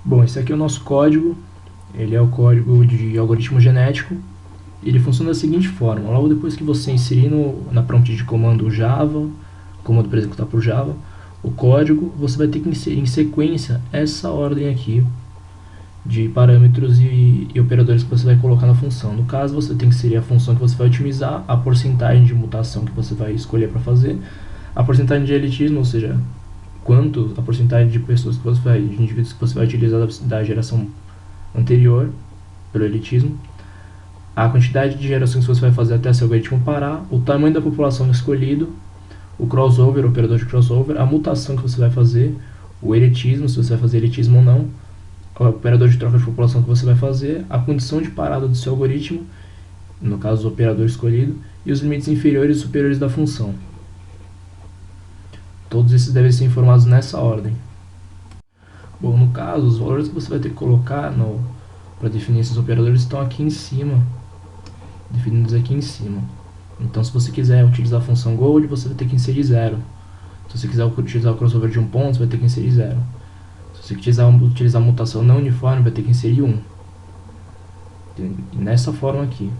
Bom, esse aqui é o nosso código, ele é o código de algoritmo genético. Ele funciona da seguinte forma: logo depois que você inserir na prompt de comando Java, comando para executar por Java, o código, você vai ter que inserir em sequência essa ordem aqui de parâmetros e operadores que você vai colocar na função. No caso, você tem que inserir a função que você vai otimizar, a porcentagem de mutação que você vai escolher para fazer, a porcentagem de elitismo, ou seja, a porcentagem de pessoas que de indivíduos que você vai utilizar da geração anterior pelo elitismo, a quantidade de gerações que você vai fazer até seu algoritmo parar, o tamanho da população escolhido, o crossover, o operador de crossover, a mutação que você vai fazer, o elitismo, se você vai fazer elitismo ou não, o operador de troca de população que você vai fazer, a condição de parada do seu algoritmo, no caso o operador escolhido, e os limites inferiores e superiores da função. Todos esses devem ser informados nessa ordem. Bom, no caso, os valores que você vai ter que colocar para definir esses operadores estão aqui em cima, definidos aqui em cima. Então, se você quiser utilizar a função gold, você vai ter que inserir 0. Se você quiser utilizar o crossover de um ponto, você vai ter que inserir 0. Se você quiser utilizar a mutação não uniforme, vai ter que inserir 1. E nessa forma aqui.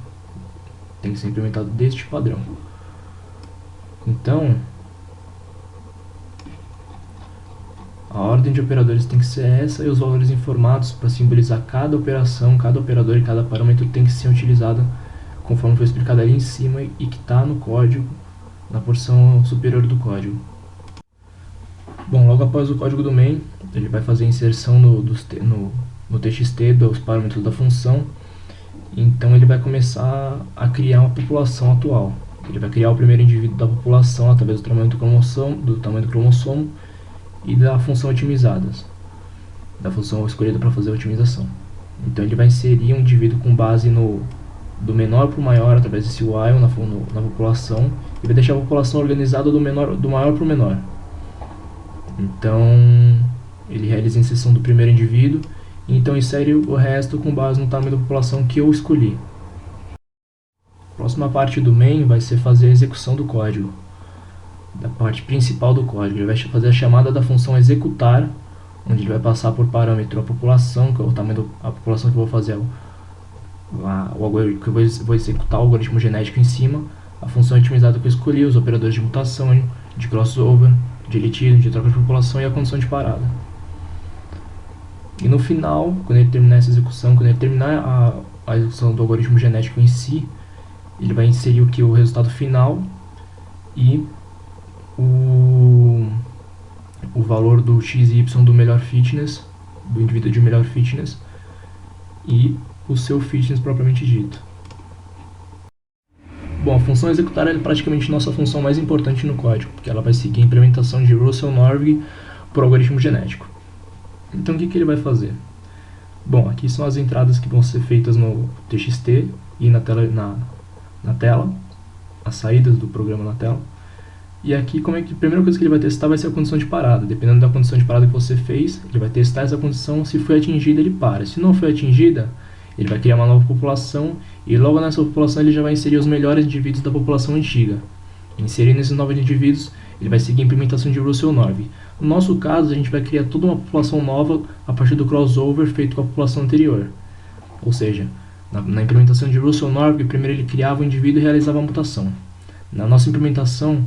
Tem que ser implementado deste padrão. Então, a ordem de operadores tem que ser essa, e os valores informados para simbolizar cada operação, cada operador e cada parâmetro tem que ser utilizado conforme foi explicado ali em cima e que está no código, na porção superior do código. Bom, logo após o código do main, ele vai fazer a inserção no TXT dos parâmetros da função. Então ele vai começar a criar uma população atual. Ele vai criar o primeiro indivíduo da população através do tamanho do cromossomo e da função otimizadas, da função escolhida para fazer a otimização. Então ele vai inserir um indivíduo com base do menor para o maior através desse while na população, e vai deixar a população organizada do maior para o menor. Então ele realiza a inserção do primeiro indivíduo e então insere o resto com base no tamanho da população que eu escolhi. A próxima parte do main vai ser fazer a execução do código, da parte principal do código. Ele vai fazer a chamada da função executar, onde ele vai passar por parâmetro a população, que é o tamanho da população que eu vou fazer, que eu vou executar o algoritmo genético em cima, a função otimizada que eu escolhi, os operadores de mutação, de crossover, de elitismo, de troca de população e a condição de parada. E no final, quando ele terminar essa execução, quando ele terminar a execução do algoritmo genético em si, ele vai inserir o resultado final e o valor do x e y do melhor fitness, do indivíduo de melhor fitness, e o seu fitness propriamente dito. Bom, a função executar é praticamente nossa função mais importante no código, porque ela vai seguir a implementação de Russell-Norvig para o algoritmo genético. Então o que ele vai fazer? Bom, aqui são as entradas que vão ser feitas no TXT e na tela, as saídas do programa na tela. E aqui, a primeira coisa que ele vai testar vai ser a condição de parada. Dependendo da condição de parada que você fez, ele vai testar essa condição. Se foi atingida, ele para. Se não foi atingida, ele vai criar uma nova população, e logo nessa população ele já vai inserir os melhores indivíduos da população antiga. Inserindo esses novos indivíduos, ele vai seguir a implementação de Russell-Norvig. No nosso caso, a gente vai criar toda uma população nova a partir do crossover feito com a população anterior. Ou seja, na implementação de Russell-Norvig, primeiro ele criava o indivíduo e realizava a mutação. Na nossa implementação,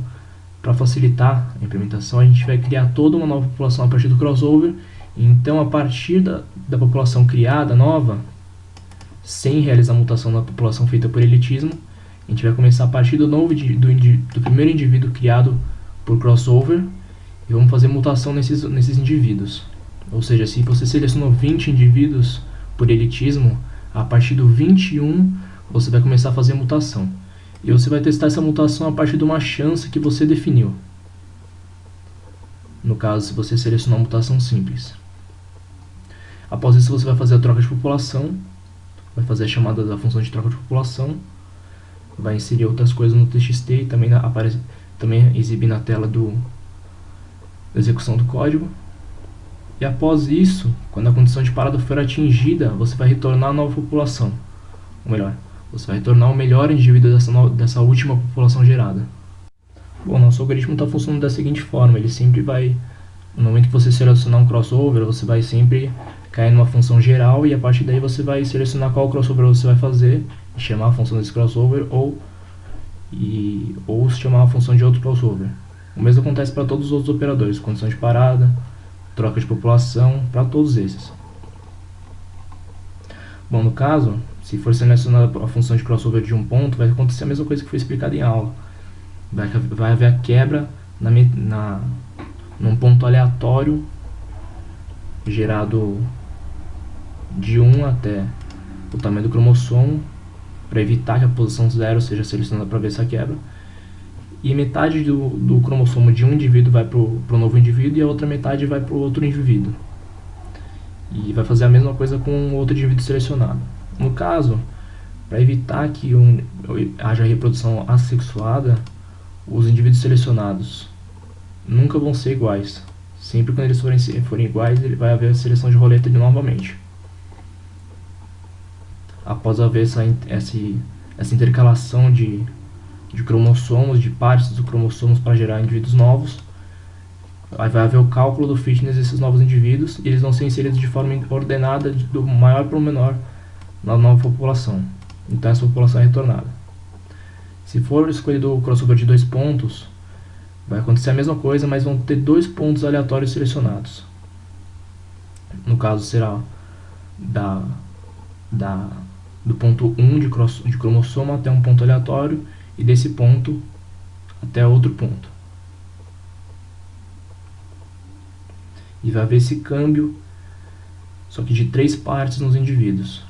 para facilitar a implementação, a gente vai criar toda uma nova população a partir do crossover. Então, a partir da população criada nova, sem realizar a mutação na população feita por elitismo, a gente vai começar a partir do primeiro indivíduo criado por crossover e vamos fazer mutação nesses indivíduos. Ou seja, se você selecionou 20 indivíduos por elitismo, a partir do 21 você vai começar a fazer mutação. E você vai testar essa mutação a partir de uma chance que você definiu. No caso, se você selecionar uma mutação simples. Após isso, você vai fazer a troca de população, vai fazer a chamada da função de troca de população, vai inserir outras coisas no TXT e também exibir na tela da execução do código. E após isso, quando a condição de parada for atingida, você vai retornar a nova população. Ou melhor, você vai retornar o melhor indivíduo dessa última população gerada. Bom, nosso algoritmo está funcionando da seguinte forma: ele sempre vai, no momento que você selecionar um crossover, você vai sempre cair numa função geral, e a partir daí você vai selecionar qual crossover você vai fazer, chamar a função desse crossover ou chamar a função de outro crossover. O mesmo acontece para todos os outros operadores, condição de parada, troca de população, para todos esses. Bom, no caso, se for selecionada a função de crossover de um ponto, vai acontecer a mesma coisa que foi explicada em aula. Vai haver a quebra num ponto aleatório gerado de 1 até o tamanho do cromossomo, para evitar que a posição 0 seja selecionada para ver essa quebra. E metade do cromossomo de um indivíduo vai para o novo indivíduo e a outra metade vai para o outro indivíduo. E vai fazer a mesma coisa com o outro indivíduo selecionado. No caso, para evitar que haja reprodução assexuada, os indivíduos selecionados nunca vão ser iguais. Sempre quando eles forem iguais, vai haver a seleção de roleta novamente. Após haver essa intercalação de cromossomos, de partes dos cromossomos para gerar indivíduos novos, aí vai haver o cálculo do fitness desses novos indivíduos e eles vão ser inseridos de forma ordenada do maior para o menor na nova população. Então essa população é retornada. Se for escolhido o crossover de 2 pontos, vai acontecer a mesma coisa, mas vão ter 2 pontos aleatórios selecionados. No caso será do ponto 1 de cromossomo até um ponto aleatório e desse ponto até outro ponto. E vai haver esse câmbio, só que de 3 partes nos indivíduos.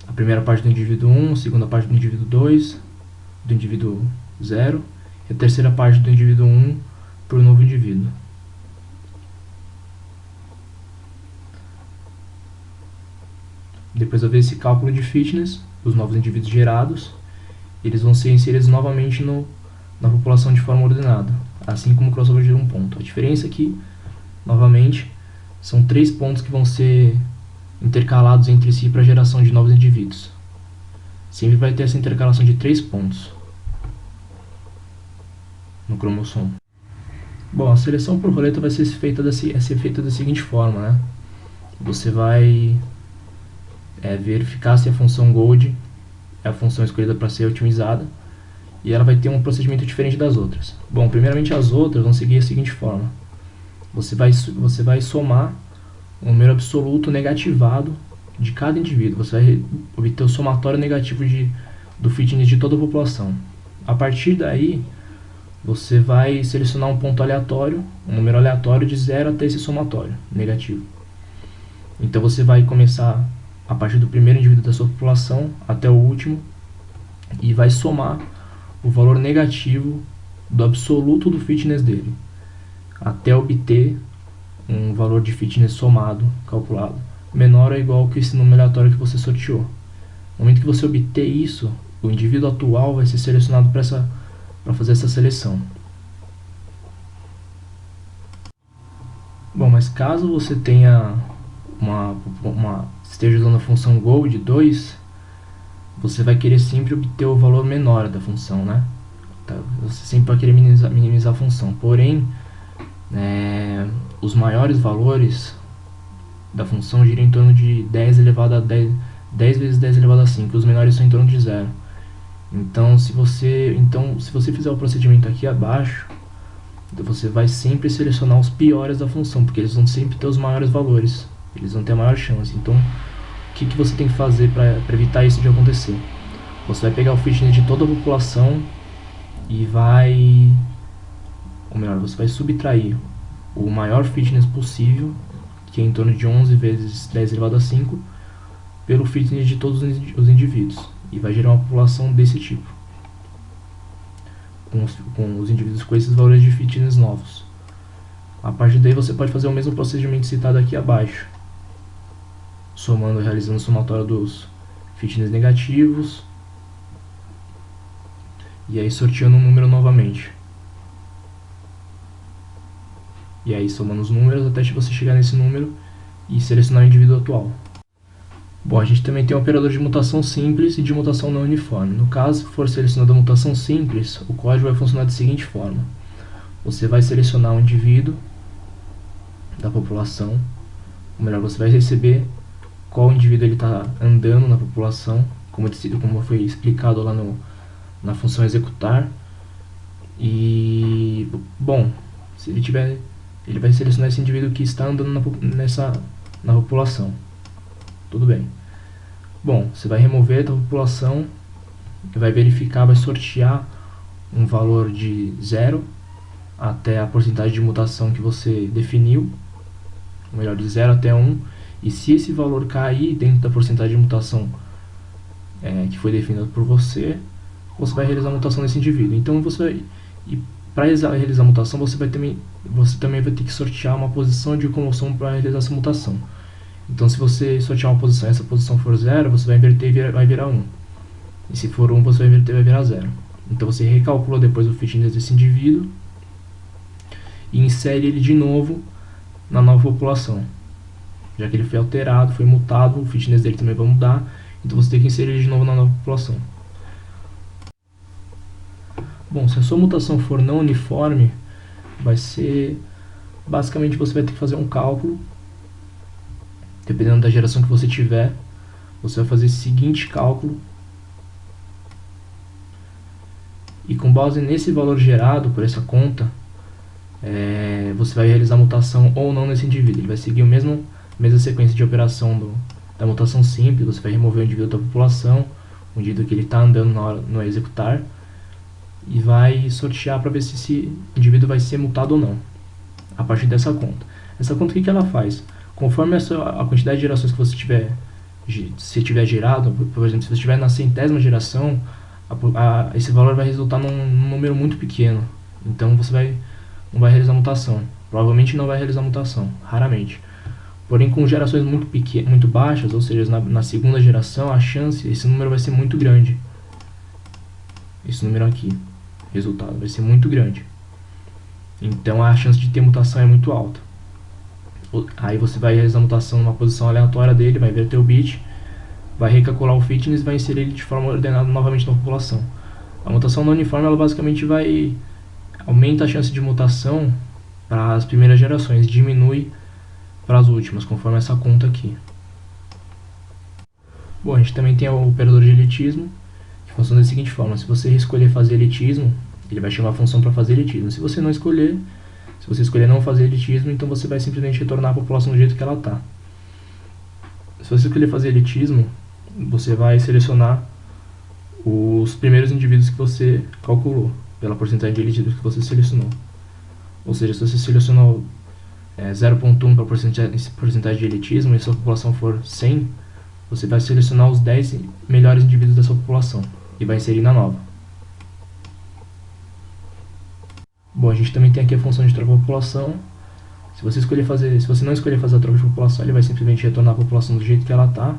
A primeira parte do indivíduo 1, a segunda parte do indivíduo 2, do indivíduo 0, e a terceira parte do indivíduo 1 para o novo indivíduo. Depois vai haver esse cálculo de fitness, os novos indivíduos gerados, eles vão ser inseridos novamente na população de forma ordenada, assim como o crossover de um ponto. A diferença aqui, novamente, são 3 pontos que vão ser intercalados entre si para a geração de novos indivíduos. Sempre vai ter essa intercalação de 3 pontos no cromossomo. Bom, a seleção por roleta vai ser feita da seguinte forma, né? Você vai verificar se a função Gold é a função escolhida para ser otimizada, e ela vai ter um procedimento diferente das outras. Bom, primeiramente as outras vão seguir a seguinte forma: você vai somar o número absoluto negativado de cada indivíduo, você vai obter o somatório negativo do fitness de toda a população. A partir daí, você vai selecionar um ponto aleatório, um número aleatório de 0 até esse somatório negativo. Então você vai começar a partir do primeiro indivíduo da sua população até o último e vai somar o valor negativo do absoluto do fitness dele, até obter um valor de fitness somado, calculado, menor ou igual que esse número aleatório que você sorteou. No momento que você obter isso, o indivíduo atual vai ser selecionado para fazer essa seleção. Bom, mas caso você tenha esteja usando a função Gold 2, você vai querer sempre obter o valor menor da função, né? Você sempre vai querer minimizar a função. Porém, os maiores valores da função giram em torno de 10 vezes 10 elevado a 5. Os menores são em torno de 0. Então, se você fizer o procedimento aqui abaixo, você vai sempre selecionar os piores da função, porque eles vão sempre ter os maiores valores. Eles vão ter a maior chance. Então, o que você tem que fazer para evitar isso de acontecer? Você vai pegar o fitness de toda a população e você vai subtrair o maior fitness possível, que é em torno de 11 vezes 10 elevado a 5, pelo fitness de todos os indivíduos. E vai gerar uma população desse tipo, com os indivíduos com esses valores de fitness novos. A partir daí você pode fazer o mesmo procedimento citado aqui abaixo, realizando o somatório dos fitness negativos, e aí sorteando um número novamente. E aí somando os números até você chegar nesse número e selecionar o indivíduo atual. Bom, a gente também tem um operador de mutação simples e de mutação não uniforme. No caso, se for selecionada a mutação simples, o código vai funcionar da seguinte forma: você vai selecionar um indivíduo da população, ou melhor, você vai receber qual indivíduo ele está andando na população, como foi explicado lá na função executar. E, bom, se ele tiver, ele vai selecionar esse indivíduo que está andando na população. Tudo bem. Bom, você vai remover da população, vai verificar, vai sortear um valor de 0 até a porcentagem de mutação que você definiu, ou melhor, de 0 até 1, e se esse valor cair dentro da porcentagem de mutação que foi definida por você, você vai realizar a mutação nesse indivíduo. Então para realizar a mutação, você também vai ter que sortear uma posição de comoção para realizar essa mutação. Então, se você sortear uma posição e essa posição for 0, você vai inverter e vai virar 1. E se for 1, você vai inverter e vai virar 0. Então, você recalcula depois o fitness desse indivíduo e insere ele de novo na nova população. Já que ele foi alterado, foi mutado, o fitness dele também vai mudar. Então, você tem que inserir ele de novo na nova população. Bom, se a sua mutação for não uniforme, vai ser... Basicamente, você vai ter que fazer um cálculo. Dependendo da geração que você tiver, você vai fazer esse seguinte cálculo. E com base nesse valor gerado por essa conta, você vai realizar a mutação ou não nesse indivíduo. Ele vai seguir a mesma sequência de operação da mutação simples. Você vai remover o indivíduo da população, o indivíduo que ele está andando no executar, e vai sortear para ver se esse indivíduo vai ser mutado ou não, a partir dessa conta. Essa conta, o que ela faz? Conforme a quantidade de gerações que você tiver gerado, por exemplo, se você estiver na 100ª geração, esse valor vai resultar num número muito pequeno. Então você não vai realizar mutação. Provavelmente não vai realizar mutação, raramente. Porém, com gerações muito baixas, ou seja, na segunda geração, esse número vai ser muito grande. Esse número aqui, resultado, vai ser muito grande. Então a chance de ter mutação é muito alta. Aí você vai realizar a mutação numa posição aleatória dele, vai inverter o bit, vai recalcular o fitness e vai inserir ele de forma ordenada novamente na população. A mutação não uniforme, ela basicamente aumenta a chance de mutação para as primeiras gerações, diminui para as últimas, conforme essa conta aqui. Bom, a gente também tem o operador de elitismo, que funciona da seguinte forma: se você escolher fazer elitismo, ele vai chamar a função para fazer elitismo. Se você escolher não fazer elitismo, então você vai simplesmente retornar a população do jeito que ela está. Se você escolher fazer elitismo, você vai selecionar os primeiros indivíduos que você calculou, pela porcentagem de elitismo que você selecionou. Ou seja, se você selecionou 0.1 para porcentagem de elitismo e a sua população for 100, você vai selecionar os 10 melhores indivíduos da sua população e vai inserir na nova. Bom, a gente também tem aqui a função de troca de população. Se você não escolher fazer a troca de população, ele vai simplesmente retornar a população do jeito que ela está.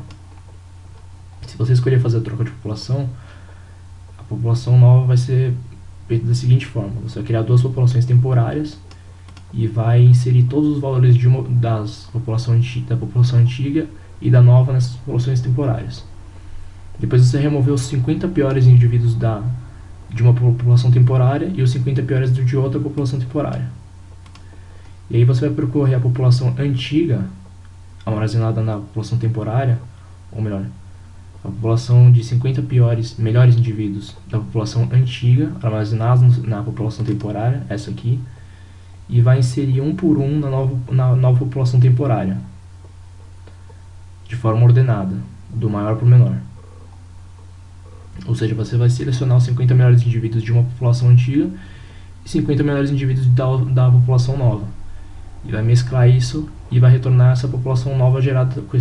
Se você escolher fazer a troca de população, a população nova vai ser feita da seguinte forma: você vai criar duas populações temporárias e vai inserir todos os valores da população antiga e da nova nessas populações temporárias. Depois você remover os 50 piores indivíduos de uma população temporária e os 50 piores de outra população temporária. E aí você vai percorrer a população antiga, armazenada na população temporária, ou melhor, a população de 50 melhores indivíduos da população antiga, armazenados na população temporária, essa aqui, e vai inserir um por um na nova população temporária, de forma ordenada, do maior para o menor. Ou seja, você vai selecionar os 50 melhores indivíduos de uma população antiga e 50 melhores indivíduos da população nova. E vai mesclar isso e vai retornar essa população nova gerada com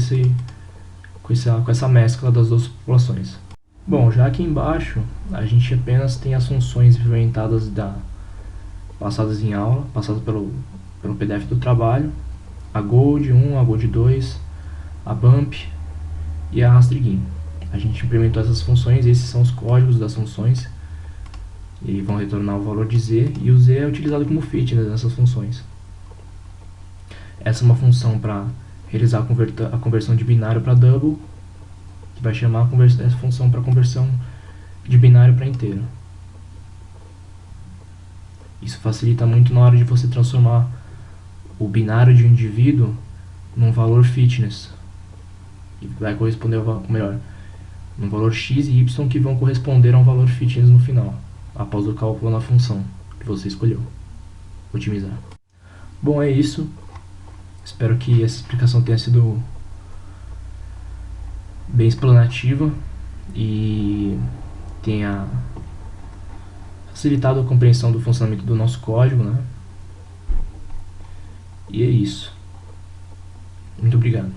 essa mescla das duas populações. Bom, já aqui embaixo a gente apenas tem as funções implementadas passadas em aula, passadas pelo PDF do trabalho: a Gold 1, a Gold 2, a Bump e a Rastreguin. A gente implementou essas funções, esses são os códigos das funções, e vão retornar o valor de Z, e o Z é utilizado como fitness nessas funções. Essa é uma função para realizar a conversão de binário para double, que vai chamar essa função para conversão de binário para inteiro. Isso facilita muito na hora de você transformar o binário de um indivíduo num valor fitness. que vai corresponder no valor x e y que vão corresponder a um valor fitness no final, após o cálculo na função que você escolheu otimizar. Bom, é isso. Espero que essa explicação tenha sido bem explanativa e tenha facilitado a compreensão do funcionamento do nosso código, né? E é isso. Muito obrigado.